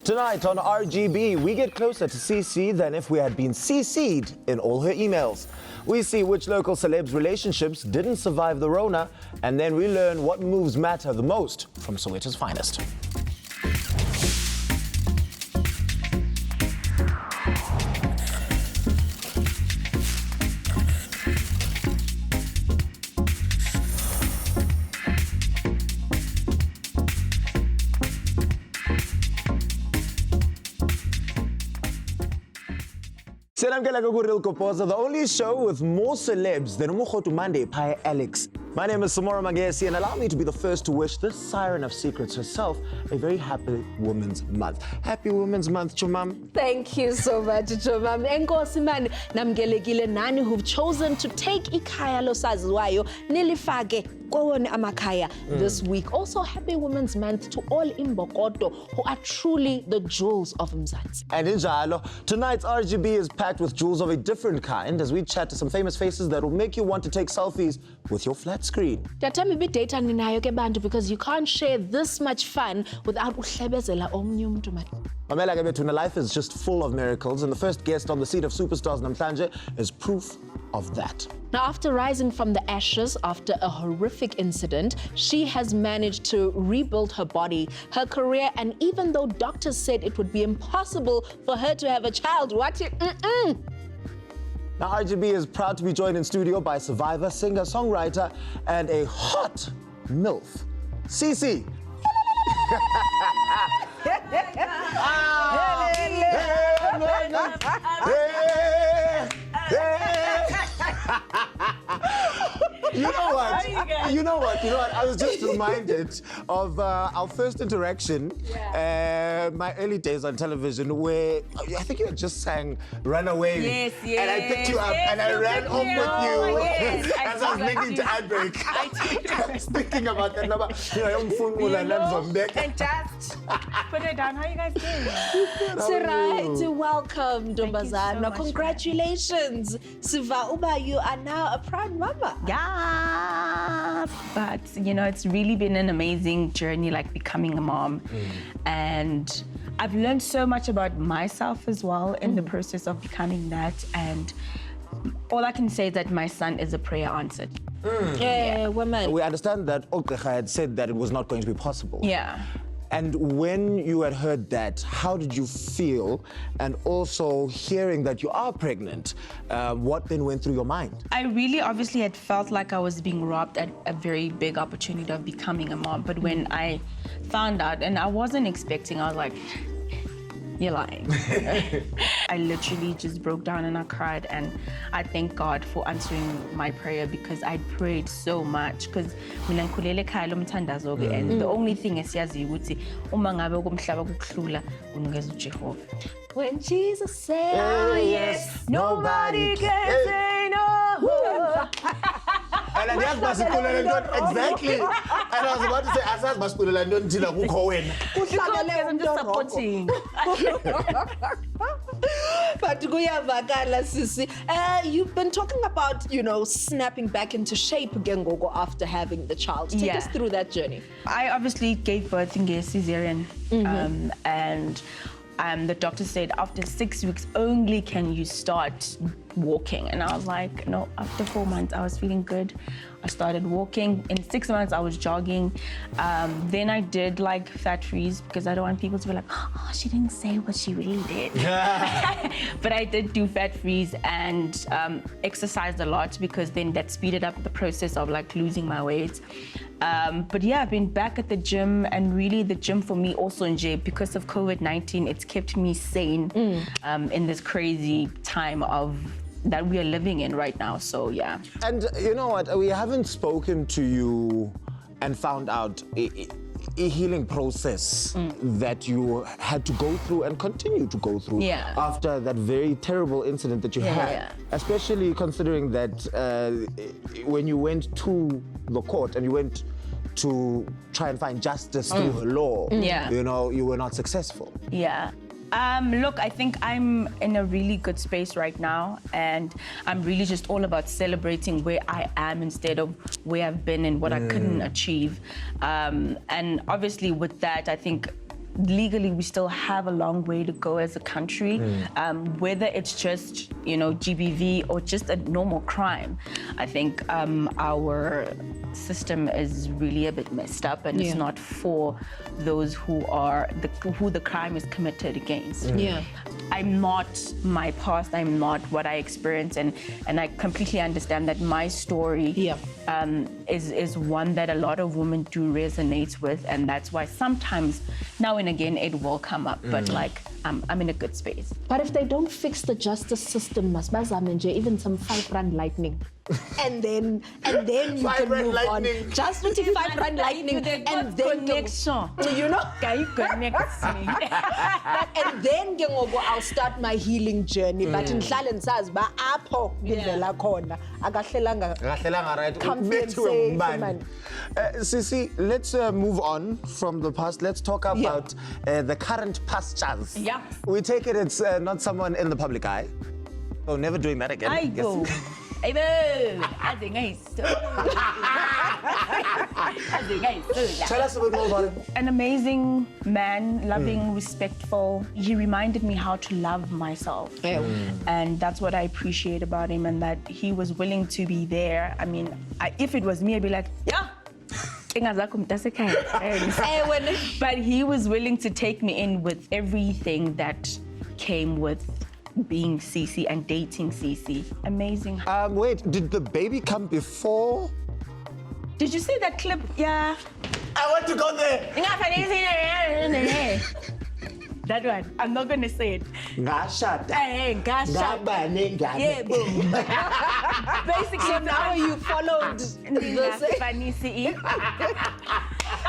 Tonight on RGB, we get closer to Cici than if we had been CC'd in all her emails. We see which local celebs' relationships didn't survive the Rona, and then we learn what moves matter the most from Soweto's finest. Goboza, the only show with more celebs than Umukhotu Monday Pie Alex. My name is Samora Magesi, and allow me to be the first to wish this siren of secrets herself a very happy Women's Month. Happy Women's Month, Chumam. Thank you so much, Chumam. Enkosi man, namgelekile nani who've chosen to take ikhaya losaziwayo nilifake kowone amakaya this week. Also, happy Women's Month to all Imbokodo who are truly the jewels of Mzansi. And injalo, tonight's RGB is packed with jewels of a different kind as we chat to some famous faces that will make you want to take selfies with your flat screen. Tatami bit data ninayo ke bantu because you can't share this much fun without uhlebezela omnye umuntu man. Mamela ke bethu, life is just full of miracles, and the first guest on the seat of superstars namhlanje is proof of that. Now, after rising from the ashes after a horrific incident, she has managed to rebuild her body, her career, and even though doctors said it would be impossible for her to have a child, Now, RGB is proud to be joined in studio by survivor, singer, songwriter, and a hot MILF, Cici. You know what? I was just reminded of our first interaction, my early days on television, where I think you had just sang "Runaway," yes, and I picked you up and I ran off with you as I was making to ad break. I was thinking about that number. And just put it down. How are you guys doing? Right, welcome, Goboza. So congratulations, Siva Uba. You are now a proud mama. Yeah, but it's really been an amazing journey, like becoming a mom, and I've learned so much about myself as well in the process of becoming that. And all I can say is that my son is a prayer answered. Yeah, woman. We understand that Oktecha had said that it was not going to be possible. Yeah. And when you had heard that, how did you feel? And also hearing that you are pregnant, what then went through your mind? I really obviously had felt like I was being robbed at a very big opportunity of becoming a mom. But when I found out, and I wasn't expecting, I was like, you're lying. I literally just broke down and I cried, and I thank God for answering my prayer because I prayed so much. Because and the only thing is when Jesus said yes, nobody can say no. And I just exactly. And I was about to say, I said, I'm just supporting. But Cici, you've been talking about, snapping back into shape again, Gogo, after having the child. Take us through that journey. I obviously gave birth in a cesarean, and the doctor said after 6 weeks only can you start walking. And I was like, no, after 4 months I was feeling good. I started walking. In 6 months I was jogging. Then I did like fat freeze because I don't want people to be like, oh, she didn't say what she really did. But I did do fat freeze and exercised a lot because then that speeded up the process of like losing my weight. But yeah, I've been back at the gym, and really the gym for me also in jail because of COVID-19, it's kept me sane in this crazy time that we are living in right now, so yeah. And you know what, we haven't spoken to you and found out a healing process that you had to go through and continue to go through after that very terrible incident that you had. Especially considering that when you went to the court and you went to try and find justice through the law, you were not successful. Yeah. Look, I think I'm in a really good space right now, and I'm really just all about celebrating where I am instead of where I've been and what I couldn't achieve. And obviously with that, I think legally we still have a long way to go as a country, whether it's just, you know, GBV or just a normal crime. I think our system is really a bit messed up, and it's not for those who the crime is committed against. I'm not my past, I'm not what I experienced, and I completely understand that my story is one that a lot of women do resonate with, and that's why sometimes now and again it will come up, but like I'm in a good space. But if they don't fix the justice system, even some 5 rand lightning. and then you can move on. Just 5 rand lightning, and then connection. You know, Can you connect me? and then I'll start my healing journey. But in Shalen says, but apho ngivela khona akahlelanga right. comfy man. Cici, let's move on from the past. Let's talk about the current pastures. Yeah. We take it it's not someone in the public eye. Oh, never doing that again. I go. Tell us a bit more about him. An amazing man, loving, respectful. He reminded me how to love myself. And that's what I appreciate about him, and that he was willing to be there. I mean, if it was me, I'd be like, yeah. But he was willing to take me in with everything that came with being Cici and dating Cici. Amazing. Wait, did the baby come before? Did you see that clip? Yeah. I want to go there. That one. I'm not going to say it. Ngashada. Hey, yeah, boom. Basically, Now you followed the same.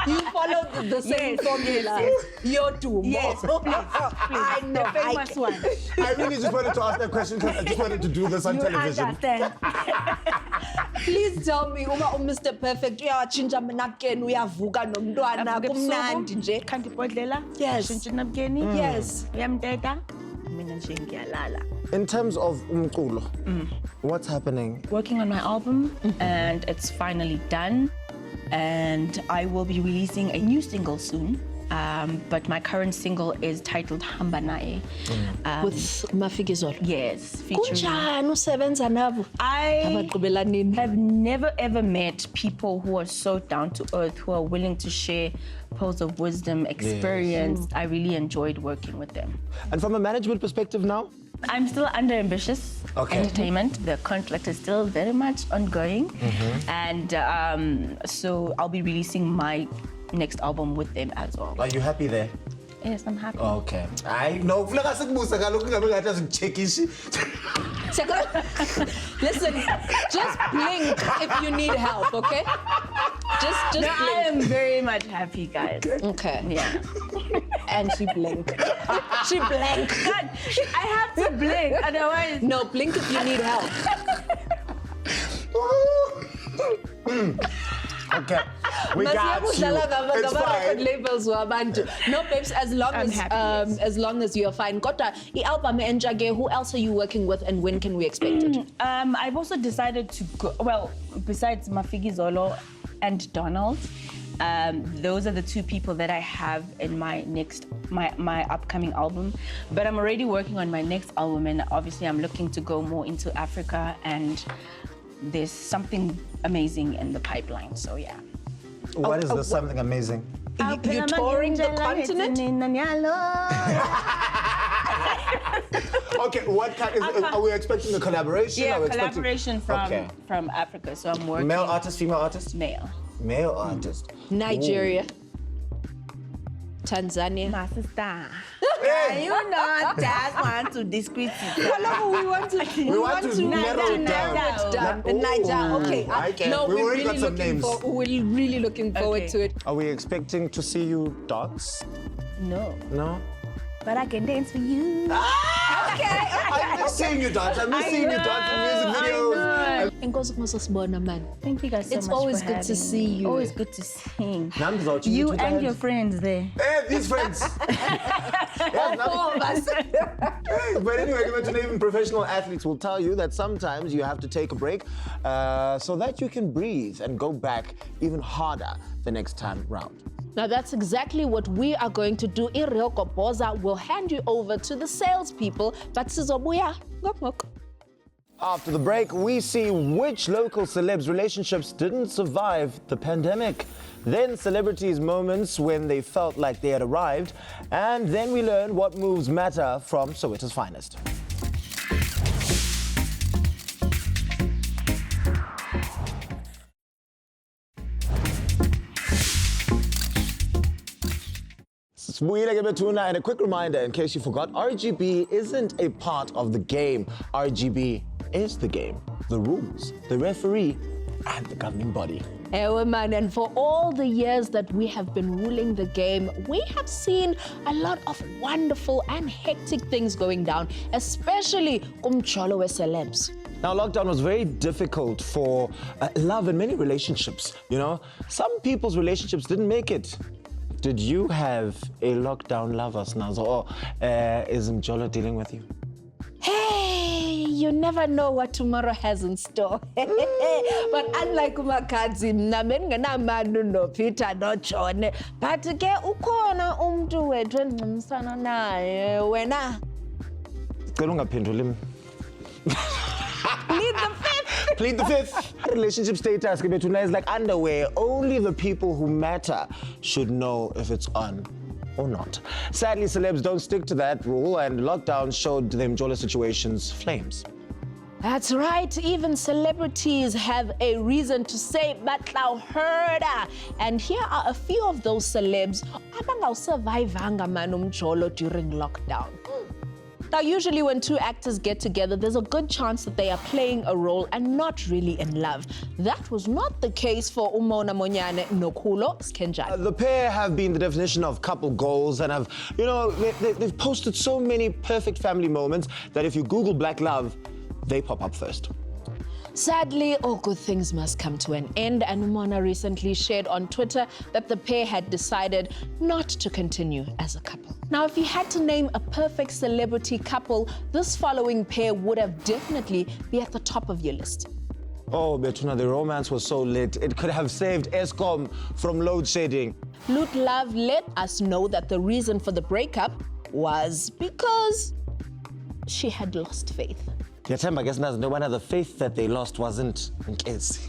You followed the same formula. Yes. You're too. Yes, please. I know. The famous one. I really just wanted to ask that question because I just wanted to do this on You television. understand? Please tell me, Mr. Perfect, uyawachinja napkin, uyavuka nomntwana kumnandi nje. Kanti ibhodlela? Yes. Shintsha napkin? Yes. Uyamteta? Mina nje ngiyalala. In terms of umculo, what's happening? Working on my album, and it's finally done. And I will be releasing a new single soon. But my current single is titled Hamba Naye. With Mafigizolo. Yes, featuring. Kunjani usebenza nabo? I Abaqhubela nini? have never ever met people who are so down to earth, who are willing to share pearls of wisdom, experience. I really enjoyed working with them. And from a management perspective now? I'm still under Ambitious Entertainment. The contract is still very much ongoing. And so I'll be releasing my next album with them as well. Are you happy there? Yes, I'm happy. Okay. I know. Listen, just blink if you need help, okay? Just No, blink. I am very much happy, guys. Okay. Yeah. And she blinked. She blinked. God, I have to blink, otherwise. No, blink if you need help. Okay. We got you. It's fine. Labels wabantu. No, babes, as long I'm happy, yes. as long as you're fine. Kota, i-album enjage, who else are you working with, and when can we expect it? I've also decided to go, well, besides Mafigizolo and Donald, those are the 2 people that I have in my upcoming album. But I'm already working on my next album, and obviously I'm looking to go more into Africa, and there's something amazing in the pipeline, so yeah. What is this something amazing? You're touring the continent? Okay, what kind is, are we expecting a collaboration? Yeah, are we collaboration from Africa, so I'm working. Male artist, female artist? Male. Male artist. Nigeria. Tanzania. My sister. Hey! You not just want to discreet it. We want to narrow it down. Niger, okay. No, We we're already got really some looking names. we're really looking forward to it. Are we expecting to see you dance? No. No? But I can dance for you. I miss seeing you dance. I miss seeing you dance in music videos. Enkosi ukusibona man. Thank you guys so much. It's always for good to having see me. you. Always good to sing. You You and your friends there. Hey, these friends. All of us. But anyway, even professional athletes will tell you that sometimes you have to take a break so that you can breathe and go back even harder the next time round. Now that's exactly what we are going to do. Real Goboza will hand you over to the salespeople, but sizobuya ngok. After the break, we see which local celebs' relationships didn't survive the pandemic. Then celebrities' moments when they felt like they had arrived. And then we learn what moves matter from Soweto's finest. And a quick reminder, in case you forgot, RGB isn't a part of the game. RGB is the game, the rules, the referee, and the governing body. Man, and for all the years that we have been ruling the game, we have seen a lot of wonderful and hectic things going down, especially kumcholo celebs. Now, lockdown was very difficult for love and many relationships. You know, some people's relationships didn't make it. Did you have a lockdown lover, Snazo, or is Mjolo dealing with you? Hey, you never know what tomorrow has in store. But unlike umakadzi, mna manu no Peter no John. But ke ukona umntu wethu engcimsana naye wena. Cela ungaphenduli. Plead the fifth. Plead the fifth. Relationship status is like underwear. Only the people who matter should know if it's on or not. Sadly, celebs don't stick to that rule, and lockdown showed them Mjolo situations flames. That's right. Even celebrities have a reason to say, but thou heard. And here are a few of those celebs abang survivanga manum Mjolo during lockdown. Now, usually when two actors get together, there's a good chance that they are playing a role and not really in love. That was not the case for Umona Monyane Nokulo Skenjani. The pair have been the definition of couple goals and have, you know, they've posted so many perfect family moments that if you Google Black Love, they pop up first. Sadly, all good things must come to an end, and Umona recently shared on Twitter that the pair had decided not to continue as a couple. Now, if you had to name a perfect celebrity couple, this following pair would have definitely be at the top of your list. Oh, Betuna, the romance was so lit. It could have saved Eskom from load shedding. Lut Love let us know that the reason for the breakup was because she had lost faith. I guess no one had the faith that they lost wasn't in case.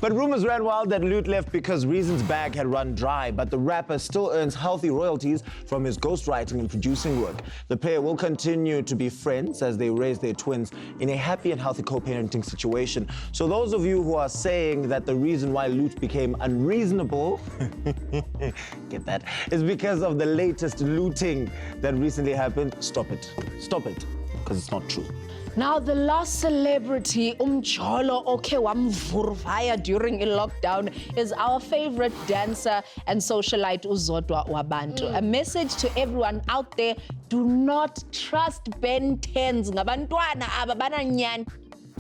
But rumors ran wild that Lut left because Reason's bag had run dry, but the rapper still earns healthy royalties from his ghostwriting and producing work. The pair will continue to be friends as they raise their twins in a happy and healthy co-parenting situation. So those of you who are saying that the reason why Lut became unreasonable, get that, is because of the latest looting that recently happened, stop it. Stop it, because it's not true. Now, the last celebrity, Mjolo Okewamvurvaya during a lockdown, is our favorite dancer and socialite, Uzodwa Wabantu. A message to everyone out there, do not trust Ben 10s. Ngabantwana ababananyani.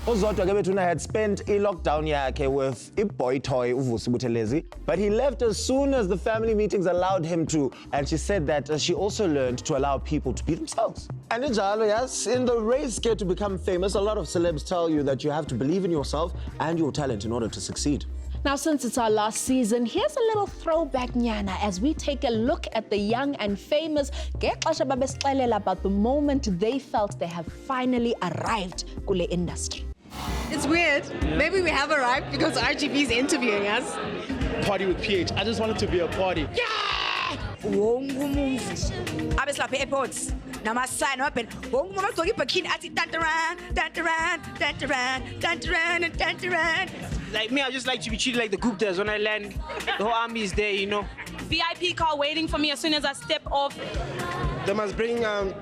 Uzodwa had spent a lockdown yakhe with a boy toy, Uvusi Buthelezi, but he left as soon as the family meetings allowed him to. And she said that she also learned to allow people to be themselves. And yes, in the race to become famous, a lot of celebs tell you that you have to believe in yourself and your talent in order to succeed. Now, since it's our last season, here's a little throwback, Nyana, as we take a look at the young and famous about the moment they felt they have finally arrived kule industry. It's weird. Yeah. Maybe we have arrived because RGB is interviewing us. Party with PH. I just wanted to be a party. Yeah! Abeslapha airports. Namasign open. Like me, I just like to be treated like the Guptas when I land. The whole army is there, you know. VIP car waiting for me as soon as I step off. They must bring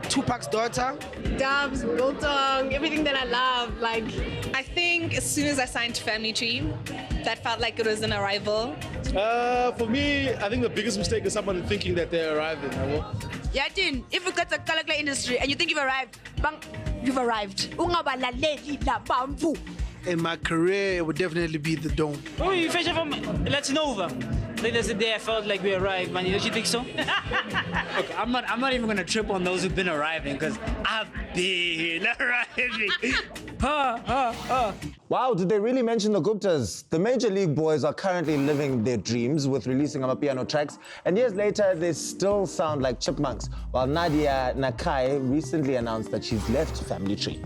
Tupac's daughter. Dubs, biltong, everything that I love. Like, I think as soon as I signed Family Tree, that felt like it was an arrival. For me, I think the biggest mistake is someone thinking that they're arriving. Yeah, Tin, if you got the color industry and you think you've arrived, bang, you've arrived. In my career, it would definitely be the Dome. Oh, you fresh from Latinova? think that's the day I felt like we arrived, man. Don't you think so? Okay, I'm not even gonna trip on those who've been arriving because I've been arriving. Wow, did they really mention the Guptas? The Major League Boys are currently living their dreams with releasing amapiano tracks, and years later they still sound like chipmunks, while Nadia Nakai recently announced that she's left Family Tree.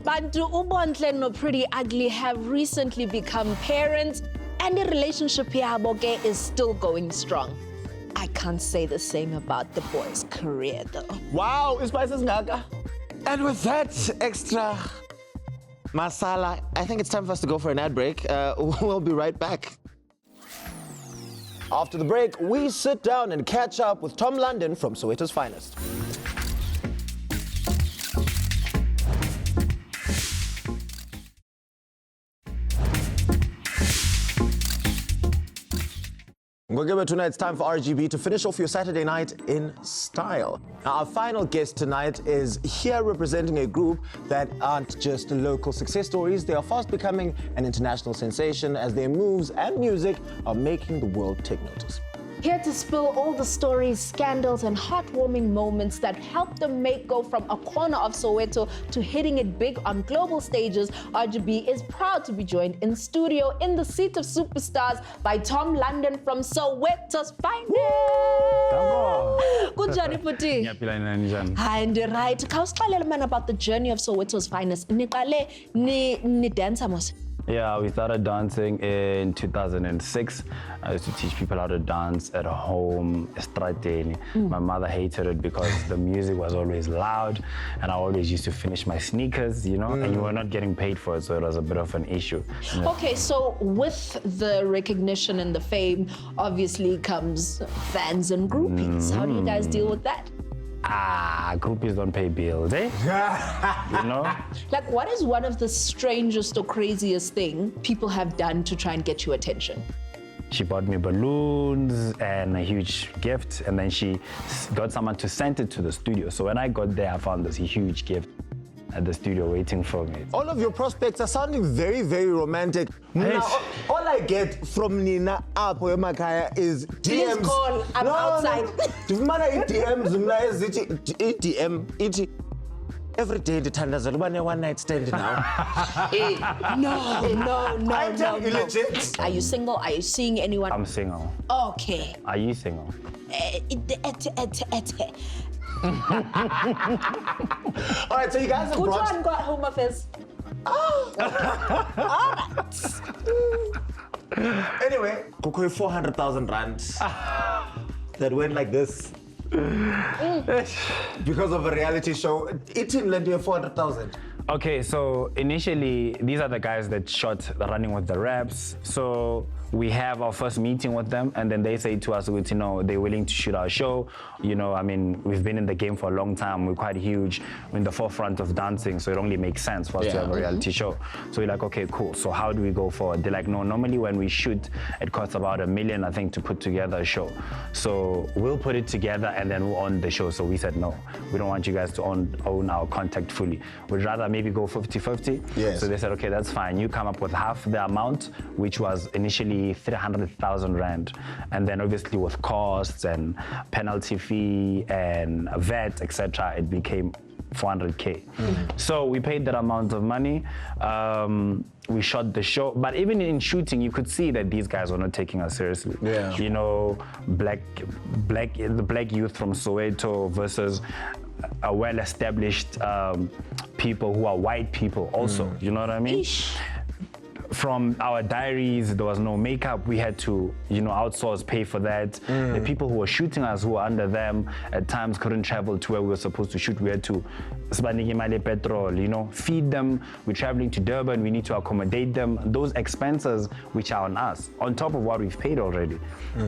Bantu Ubontle no Pretty Ugly have recently become parents, and the relationship yabo ke is still going strong. I can't say the same about the boys' career though. Wow, it's Spices Ngaka. And with that extra masala, I think it's time for us to go for an ad break. We'll be right back. After the break, we sit down and catch up with Tom London from Soweto's Finest. Tonight it's time for RGB to finish off your Saturday night in style. Now, our final guest tonight is here representing a group that aren't just local success stories. They are fast becoming an international sensation as their moves and music are making the world take notice. Here to spill all the stories, scandals, and heartwarming moments that helped them go from a corner of Soweto to hitting it big on global stages, RGB is proud to be joined in studio in the seat of superstars by Tom London from Soweto's Finest. Good journey, Puti. And right, Kausqalele man about the journey of Soweto's Finest. Ni dance mos. Yeah, we started dancing in 2006. I used to teach people how to dance at home, estradeni. My mother hated it because the music was always loud and I always used to finish my sneakers, you know, and you were not getting paid for it, so it was a bit of an issue. Okay, so with the recognition and the fame, obviously comes fans and groupies. How do you guys deal with that? Groupies don't pay bills, eh? You know? Like, what is one of the strangest or craziest thing people have done to try and get your attention? She bought me balloons and a huge gift, and then she got someone to send it to the studio. So when I got there, I found this huge gift at the studio waiting for me. All of your prospects are sounding very, very romantic. Now, all I get from Nina Apo Makaya is DMs. Please call, I'm outside. DMs, every day the Tandas are one night stand now. No. I'm telling you legit. Are you single? Are you seeing anyone? I'm single. Okay. Are you single? All right, so you guys have Which brought... one got home affairs? Oh, all right. Anyway, Kukui 400,000 rand that went like this because of a reality show. Eating led you 400,000. Okay, so initially, these are the guys that shot the Running with the Raps. So we have our first meeting with them, and then they say to us, you know, they're willing to shoot our show. You know, I mean, we've been in the game for a long time. We're quite huge. We're in the forefront of dancing, so it only makes sense for us to have a reality show. So we're like, okay, cool. So how do we go forward? They're like, no, normally when we shoot, it costs about $1 million, I think, to put together a show. So we'll put it together and then we'll own the show. So we said, no, we don't want you guys to own our contact fully. We'd rather maybe go 50-50. Yes. So they said, okay, that's fine. You come up with half the amount, which was initially 300,000 rand, and then obviously with costs and penalty fee and VAT, etc., it became 400K. So we paid that amount of money. We shot the show, but even in shooting, you could see that these guys were not taking us seriously. Yeah. You know, the black youth from Soweto versus a well-established people who are white people also. You know what I mean? From our diaries, there was no makeup. We had to, you know, outsource, pay for that. The people who were shooting us, who were under them, at times couldn't travel to where we were supposed to shoot. We had to, petrol, you know, feed them. We're traveling to Durban. We need to accommodate them. Those expenses, which are on us, on top of what we've paid already.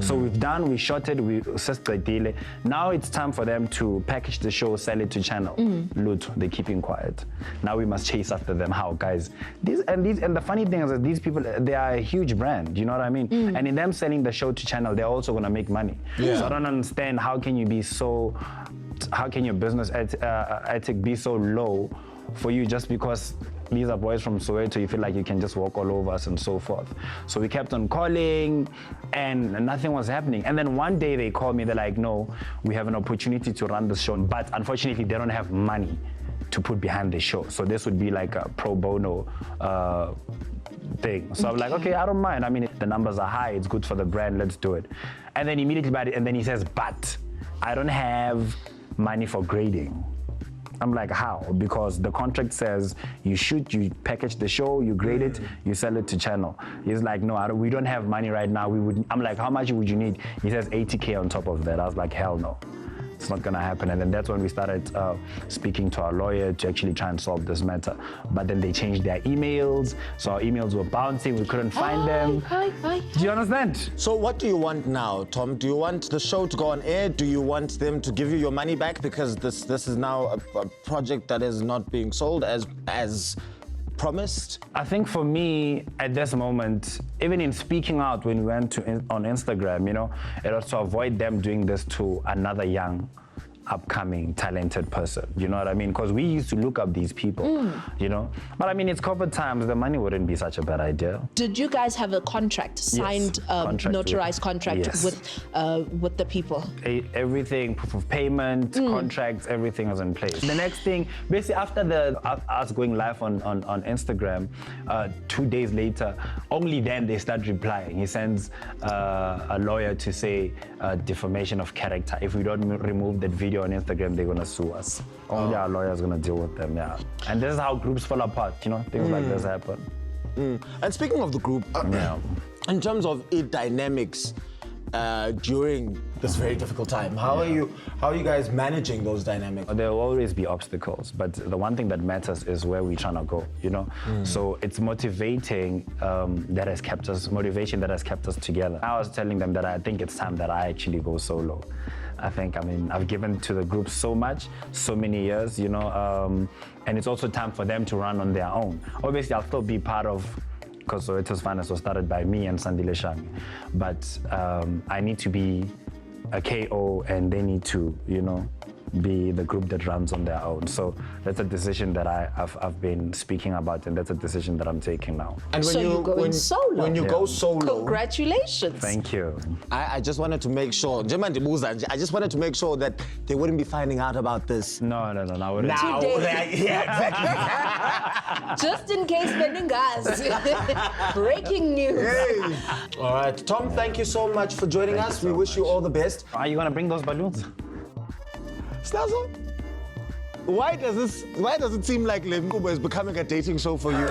So we shot it, we assessed the deal. Now it's time for them to package the show, sell it to channel. Loot, they're keeping quiet. Now we must chase after them. How, guys? And the funny thing is that these people, they are a huge brand, you know what I mean? And in them selling the show to channel, they're also gonna make money. So I don't understand, how can your business ethic be so low for you just because these are boys from Soweto, you feel like you can just walk all over us and so forth. So we kept on calling and nothing was happening. And then one day they called me, they're like, no, we have an opportunity to run the show, but unfortunately they don't have money to put behind the show. So this would be like a pro bono thing. So I'm like, okay, I don't mind. I mean, the numbers are high, it's good for the brand, let's do it. And then immediately, and then he says, but I don't have money for grading. I'm like, how? Because the contract says you shoot, you package the show, you grade it, you sell it to channel. He's like, no, we don't have money right now. I'm like, how much would you need? He says 80K on top of that. I was like, hell no. It's not gonna happen. And then that's when we started speaking to our lawyer to actually try and solve this matter. But then they changed their emails, so our emails were bouncing, we couldn't find them. Do you understand? So what do you want now, Tom? Do you want the show to go on air? Do you want them to give you your money back? Because this is now a project that is not being sold as promised? I think for me, at this moment, even in speaking out when we went on Instagram, you know, it was to avoid them doing this to another young, upcoming, talented person. You know what I mean? Because we used to look up these people, you know? But I mean, it's COVID times, the money wouldn't be such a bad idea. Did you guys have a contract, signed, notarized contract with the people? Everything, proof of payment, contracts, everything was in place. The next thing, basically after us going live on Instagram, 2 days later, only then they start replying. He sends a lawyer to say defamation of character. If we don't remove that video on Instagram, they're gonna sue us. Only our lawyer's gonna deal with them, yeah. And this is how groups fall apart, you know, things like this happen. And speaking of the group, in terms of its dynamics during this very difficult time, how are you guys managing those dynamics? There will always be obstacles, but the one thing that matters is where we're trying to go, you know? So it's motivation that has kept us together. I was telling them that I think it's time that I actually go solo. I mean, I've given to the group so much, so many years, you know, and it's also time for them to run on their own. Obviously, I'll still be part of, because Soweto's Finest was started by me and Sandile Shangi, but I need to be a KO and they need to, you know, be the group that runs on their own. So that's a decision that I've been speaking about, and that's a decision that I'm taking now. And so you're going solo? When you go solo... Congratulations. Thank you. I just wanted to make sure, I just wanted to make sure that they wouldn't be finding out about this. No, I wouldn't. Now, yeah, exactly. Just in case Beningas. Breaking news. Hey. All right, Tom, thank you so much for joining us. We wish you all the best. Are you gonna bring those balloons? Snazzle, why does it seem like Lemkuba is becoming a dating show for you?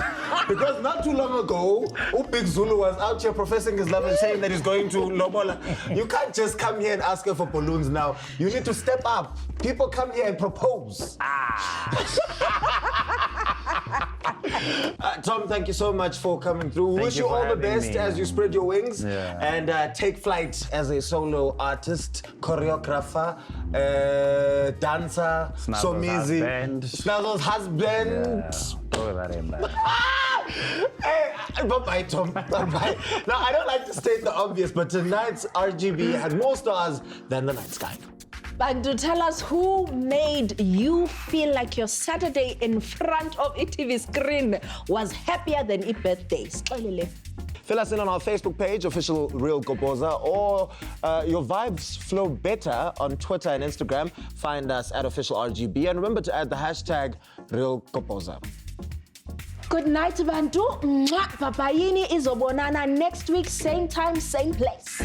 Because not too long ago, Big Zulu was out here professing his love and saying that he's going to Lobola. You can't just come here and ask her for balloons now. You need to step up. People come here and propose. Tom, thank you so much for coming through. We wish you all the best as you spread your wings and take flight as a solo artist, choreographer, dancer, Somizi, Snazzle's husband. Throw that in there. Hey, bye-bye, Tom. Bye-bye. Now, I don't like to state the obvious, but tonight's RGB had more stars than the night sky. But to tell us who made you feel like your Saturday in front of a TV screen was happier than a birthday. Fill us in on our Facebook page, Official Real Goboza, or your vibes flow better on Twitter and Instagram. Find us at Official RGB, and remember to add the hashtag Real Goboza. Good night, Bantu. Papayini izobonana next week, same time, same place.